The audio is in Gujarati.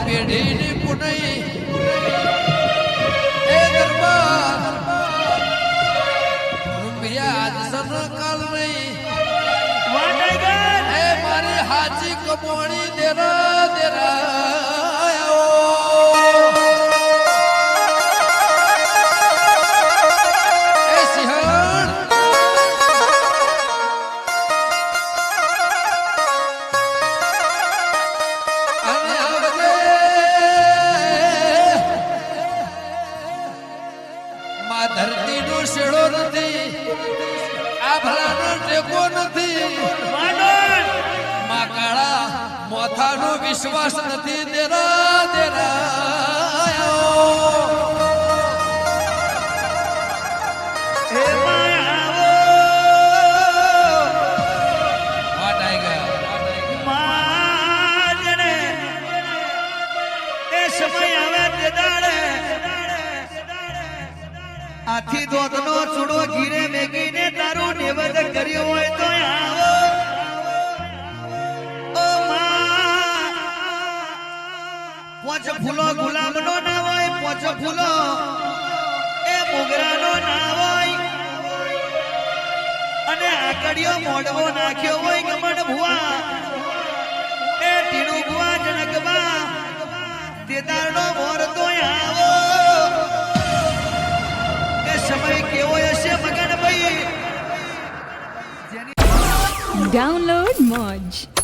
પેઢીની પુનઈ એ દરબાર રૂપિયા આજ સન કાલ નહીં એ મારી હાચી કમોણી દેરા એ સિંહણ ધરતી નો શેડો નથી આ ભલાનો ટેકો નથી માં કાળા મોથાનો વિશ્વાસ નથી દેરા આથી દોધનો ચૂડો ઘીરે મેગીને તારું નિવેદ કર્યું હોય તો આવો ઓ માં પોચ ફૂલો ગુલાબનો ના હોય પોચ ફૂલો એ મોગરાનો ના હોય અને આકડિયો મોડવો નાખ્યો હોય ગમણ ભુવા એ ટીણુ ભુવા જનકબા તેદારનો મોર તો આવો સમય કેવો હશે મગન ભાઈ Download Moj.